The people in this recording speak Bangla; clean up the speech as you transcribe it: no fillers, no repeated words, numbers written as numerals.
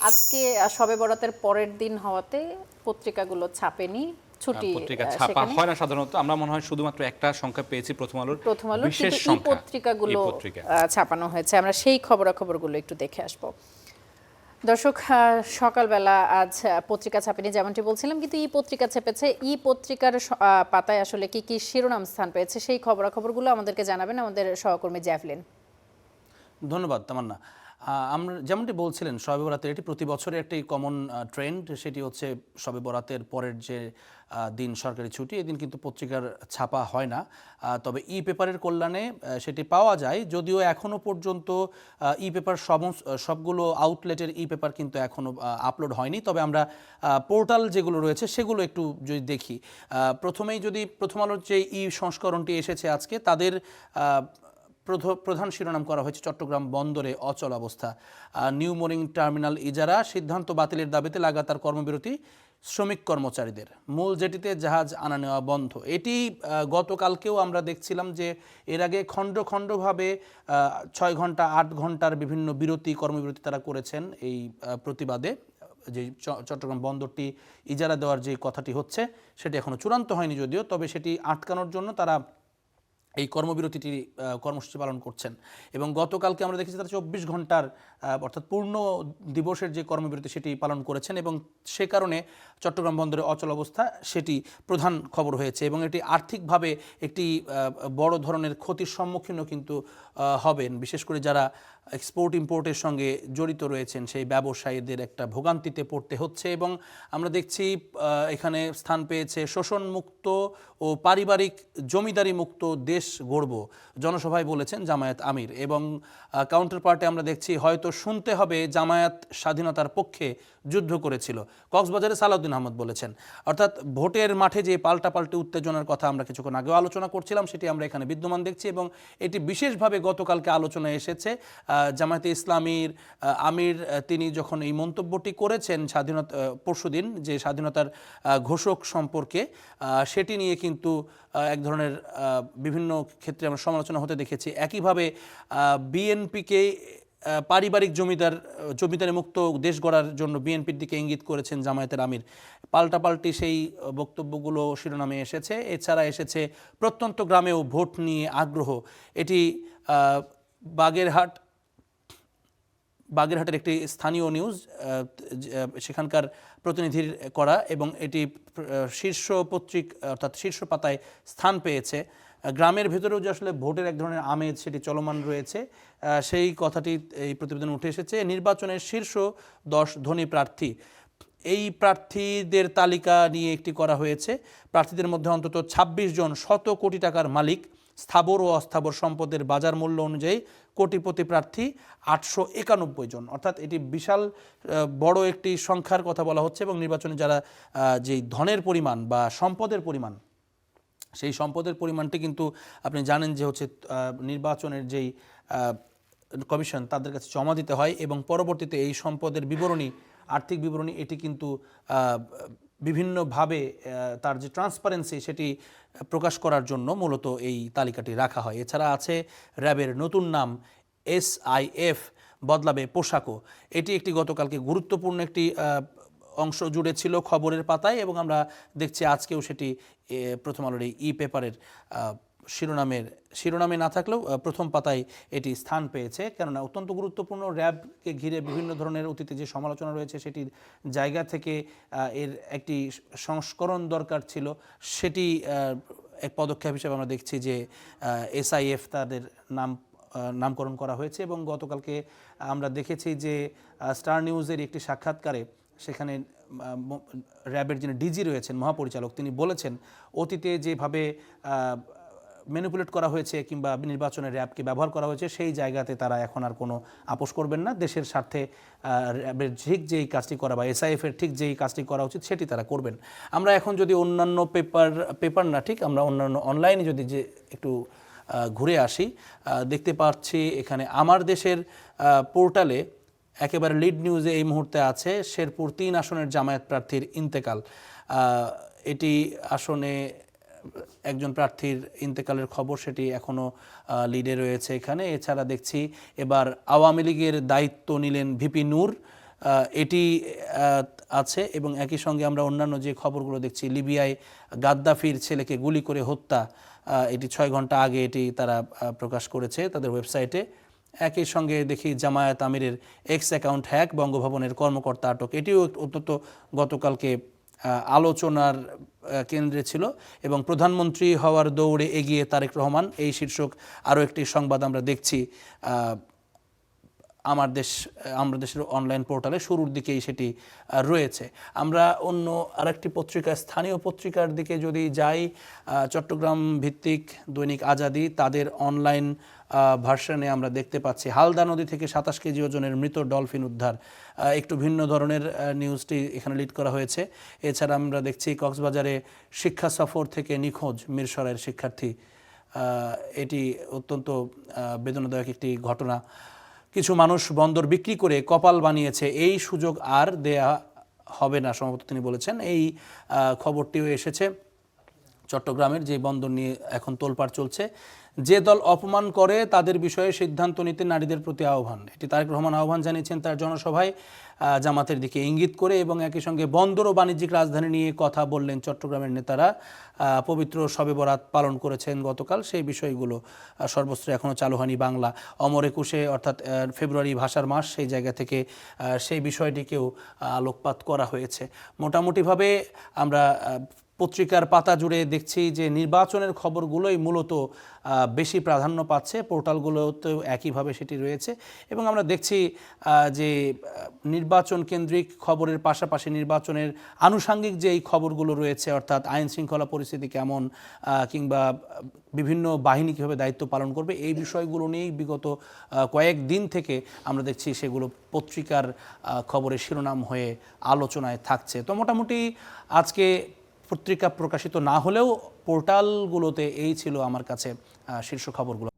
আজকে শবে বরাতের পরের দিন হওয়াতে পত্রিকাগুলো ছাপেনি, ছুটি পত্রিকা ছাপা সেখানে হয় না সাধারণত। আমরা মনে হয় শুধুমাত্র একটা সংখ্যা পেয়েছি প্রথম আলোর বিশেষ কিন্তু ই সংখ্যা। পত্রিকাগুলো পত্রিকা ছাপানো হয়েছে। আমরা সেই খবরাখবরগুলো একটু দেখে আসব। দর্শক, সকালবেলা আজ পত্রিকা ছাপেনি যেমনটি বলছিলাম, কিন্তু ই পত্রিকা ছেপেছে। ই পত্রিকার পাতায় আসলে কি কি শিরোনাম স্থান পেয়েছে সেই খবরাখবরগুলো আমাদেরকে জানাবেন আমাদের সহকর্মী জ্যাভলিন। ধন্যবাদ তামান্না। আমরা যেমনটি বলছিলেন, শবে বরাতের এটি প্রতি বছরের একটি কমন ট্রেন্ড। সেটি হচ্ছে শবে বরাতের পরের যে দিন সরকারি ছুটি, এদিন কিন্তু পত্রিকার ছাপা হয় না। তবে ই পেপারের কল্যাণে সেটি পাওয়া যায়, যদিও এখনও পর্যন্ত ই পেপার সবগুলো আউটলেটের ই পেপার কিন্তু এখনও আপলোড হয়নি। তবে আমরা পোর্টাল যেগুলো রয়েছে সেগুলো একটু যদি দেখি, প্রথমেই যদি প্রথম আলোর যে ই সংস্করণটি এসেছে আজকে, তাদের প্রধান শিরোনাম করা হয়েছে চট্টগ্রাম বন্দরে অচল অবস্থা। নিউ মোরিং টার্মিনাল ইজারা সিদ্ধান্ত বাতিলের দাবিতে লাগাতার কর্মবিরতি শ্রমিক কর্মচারীদের, মূল জেটিতে জাহাজ আনা নেওয়া বন্ধ। এটি গতকালকেও আমরা দেখছিলাম যে এর আগে খণ্ড খণ্ডভাবে 6 ঘন্টা 8 ঘন্টার বিভিন্ন কর্মবিরতি তারা করেছেন এই প্রতিবাদে। যে চট্টগ্রাম বন্দরটি ইজারা দেওয়ার যে কথাটি হচ্ছে সেটি এখনও চূড়ান্ত হয়নি যদিও, তবে সেটি আটকানোর জন্য তারা এই কর্মবিরতিটি কর্মসূচি পালন করছেন। এবং গতকালকে আমরা দেখেছি তারা 24 ঘন্টার অর্থাৎ পূর্ণ দিবসের যে কর্মবিরতি সেটি পালন করেছেন, এবং সে কারণে চট্টগ্রাম বন্দরে অচল অবস্থা সেটি প্রধান খবর হয়েছে। এবং এটি আর্থিকভাবে একটি বড় ধরনের ক্ষতির সম্মুখীনও কিন্তু হবেন, বিশেষ করে যারা এক্সপোর্ট ইম্পোর্টের সঙ্গে জড়িত রয়েছেন সেই ব্যবসায়ীদের একটা ভোগান্তিতে পড়তে হচ্ছে। এবং আমরা দেখছি এখানে স্থান পেয়েছে শোষণমুক্ত ও পারিবারিক জমিদারি মুক্ত দেশ গড়ব, জনসভায় বলেছেন জামায়াত আমির। এবং কাউন্টার পার্টে আমরা দেখছি হয়তো শুনতে হবে জামায়াত স্বাধীনতার পক্ষে যুদ্ধ করেছিল, কক্সবাজারে সালাউদ্দিন আহমদ বলেছেন। অর্থাৎ ভোটের মাঠে যে পাল্টাপাল্টি উত্তেজনার কথা আমরা কিছুক্ষণ আগেও আলোচনা করছিলাম সেটি আমরা এখানে বিদ্যমান দেখছি। এবং এটি বিশেষভাবে গতকালকে আলোচনায় এসেছে। জামায়াতে ইসলামীর আমির তিনি যখন এই মন্তব্যটি করেছেন স্বাধীনতা পরশুদিন, যে স্বাধীনতার ঘোষক সম্পর্কে, সেটি নিয়ে কিন্তু এক ধরনের বিভিন্ন ক্ষেত্রে আমরা সমালোচনা হতে দেখেছি। একইভাবে বিএনপিকে পারিবারিক জমিদারি মুক্ত দেশ গড়ার জন্য বিএনপির দিকে ইঙ্গিত করেছেন জামায়াতের আমির। পাল্টাপাল্টি সেই বক্তব্যগুলো শিরোনামে এসেছে। এছাড়া এসেছে প্রত্যন্ত গ্রামেও ভোট নিয়ে আগ্রহ। এটি বাগেরহাটের একটি স্থানীয় নিউজ, সেখানকার প্রতিনিধির করা, এবং এটি শীর্ষ অর্থাৎ শীর্ষ পাতায় স্থান পেয়েছে। গ্রামের ভেতরেও যে আসলে ভোটের এক ধরনের আমেজ সেটি চলমান রয়েছে, সেই কথাটি এই প্রতিবেদনে উঠে এসেছে। নির্বাচনের শীর্ষ 10 ধনী প্রার্থী, এই প্রার্থীদের তালিকা নিয়ে একটি করা হয়েছে। প্রার্থীদের মধ্যে অন্তত 26 জন শত কোটি টাকার মালিক, স্থাবর ও অস্থাবর সম্পদের বাজার মূল্য অনুযায়ী কোটিপতি প্রার্থী 891 জন। অর্থাৎ এটি বিশাল বড় একটি সংখ্যার কথা বলা হচ্ছে। এবং নির্বাচনে যারা যেই ধনের পরিমাণ বা সম্পদের পরিমাণ, সেই সম্পদের পরিমাণটি কিন্তু আপনি জানেন যে হচ্ছে নির্বাচনের যেই কমিশন তাদের কাছে জমা দিতে হয়, এবং পরবর্তীতে এই সম্পদের বিবরণী, আর্থিক বিবরণী, এটি কিন্তু বিভিন্নভাবে তার যে ট্রান্সপারেন্সি সেটি প্রকাশ করার জন্য মূলত এই তালিকাটি রাখা হয়। এছাড়া আছে র্যাবের নতুন নাম SIF, বদলাবে পোশাকও। এটি একটি গতকালকে গুরুত্বপূর্ণ একটি অংশ জুড়ে ছিল খবরের পাতায়, এবং আমরা দেখছি আজকেও সেটি প্রথম আলোর এই ই পেপারের শিরোনামে না থাকলেও প্রথম পাতায় এটি স্থান পেয়েছে। কেননা অত্যন্ত গুরুত্বপূর্ণ, র্যাবকে ঘিরে বিভিন্ন ধরনের অতীতে যে সমালোচনা রয়েছে সেটির জায়গা থেকে এর একটি সংস্করণ দরকার ছিল। সেটি এক পদক্ষেপ হিসেবে আমরা দেখছি যে SIF তাদের নামকরণ করা হয়েছে। এবং গতকালকে আমরা দেখেছি যে স্টার নিউজের একটি সাক্ষাৎকারে সেখানে র্যাবের যিনি ডিজি রয়েছেন, মহাপরিচালক, তিনি বলেছেন অতীতে যেভাবে ম্যানিপুলেট করা হয়েছে কিংবা নির্বাচনে র্যাবকে ব্যবহার করা হয়েছে সেই জায়গাতে তারা এখন আর কোনো আপোষ করবেন না। দেশের স্বার্থে র্যাবের ঠিক যেই কাজটি করা বা SIF-এর ঠিক যেই কাজটি করা উচিত সেটি তারা করবেন। আমরা এখন যদি অন্যান্য পেপার না ঠিক, আমরা অন্যান্য অনলাইনে যদি যে একটু ঘুরে আসি, দেখতে পাচ্ছি এখানে আমার দেশের পোর্টালে একেবারে লিড নিউজে এই মুহূর্তে আছে শেরপুর 3 আসনের জামায়াত প্রার্থীর ইন্তেকাল। এটি আসনে একজন প্রার্থীর ইন্তেকালের খবর, সেটি এখনও লিডে রয়েছে এখানে। এছাড়া দেখছি এবার আওয়ামী লীগের দায়িত্ব নিলেন ভিপি নূর, এটি আছে এবং একই সঙ্গে আমরা অন্যান্য যে খবরগুলো দেখছি, লিবিয়ায় গাদ্দাফির ছেলেকে গুলি করে হত্যা, এটি 6 ঘন্টা আগে এটি তারা প্রকাশ করেছে তাদের ওয়েবসাইটে। একই সঙ্গে দেখি জামায়াত আমিরের এক্স অ্যাকাউন্ট হ্যাক, বঙ্গভবনের কর্মকর্তা আটক, এটিও অত্যন্ত গতকালকে আলোচনার কেন্দ্রে ছিল। এবং প্রধানমন্ত্রী হওয়ার দৌড়ে এগিয়ে তারেক রহমান, এই শীর্ষক আরও একটি সংবাদ আমরা দেখছি আমরা দেশের অনলাইন পোর্টালে শুরুর দিকেই সেটি রয়েছে। আমরা অন্য আরেকটি পত্রিকা, স্থানীয় পত্রিকার দিকে যদি যাই, চট্টগ্রাম ভিত্তিক দৈনিক আজাদী, তাদের অনলাইন ভার্সনে আমরা দেখতে পাচ্ছি হালদা নদী থেকে 27 কেজি ওজনের মৃত ডলফিন উদ্ধার। একটু ভিন্ন ধরনের নিউজটি এখানে লিড করা হয়েছে। এছাড়া আমরা দেখছি কক্সবাজারে শিক্ষা সফর থেকে নিখোঁজ মিরসরাইয়ের শিক্ষার্থী, এটি অত্যন্ত বেদনাদায়ক একটি ঘটনা। কিছু মানুষ বন্দর বিক্রি করে কপাল বানিয়েছে, এই সুযোগ আর দেয়া হবে না, সম্ভবত তিনি বলেছেন। এই খবরটিও এসেছে চট্টগ্রামের, যে বন্দর নিয়ে এখন তোলপাড় চলছে। যে দল অপমান করে তাদের বিষয়ে সিদ্ধান্ত নিতে নারীদের প্রতি আহ্বান, এটি তারেক রহমান আহ্বান জানিয়েছেন তার জনসভায় জামাতের দিকে ইঙ্গিত করে। এবং একই সঙ্গে বন্দর ও বাণিজ্যিক রাজধানী নিয়ে কথা বললেন চট্টগ্রামের নেতারা। পবিত্র শবে বরাত পালন করেছেন গতকাল, সেই বিষয়গুলো সর্বস্ত্র এখনও চালু হয়নি বাংলা। অমর একুশে অর্থাৎ ফেব্রুয়ারি ভাষার মাস, সেই জায়গা থেকে সেই বিষয়টিকেও আলোকপাত করা হয়েছে। মোটামুটিভাবে আমরা পত্রিকার পাতা জুড়ে দেখছি যে নির্বাচনের খবরগুলোই মূলত বেশি প্রাধান্য পাচ্ছে, পোর্টালগুলোতেও একইভাবে সেটি রয়েছে। এবং আমরা দেখছি যে নির্বাচন কেন্দ্রিক খবরের পাশাপাশি নির্বাচনের আনুষাঙ্গিক যে এই খবরগুলো রয়েছে, অর্থাৎ আইন শৃঙ্খলা পরিস্থিতি কেমন, কিংবা বিভিন্ন বাহিনী কীভাবে দায়িত্ব পালন করবে, এই বিষয়গুলো নিয়েই বিগত কয়েকদিন থেকে আমরা দেখছি সেগুলো পত্রিকার খবরের শিরোনাম হয়ে আলোচনায় থাকছে। তো মোটামুটি আজকে পত্রিকা প্রকাশিত না হলেও পোর্টালগুলোতে এই ছিল আমার কাছে শীর্ষ খবরগুলো।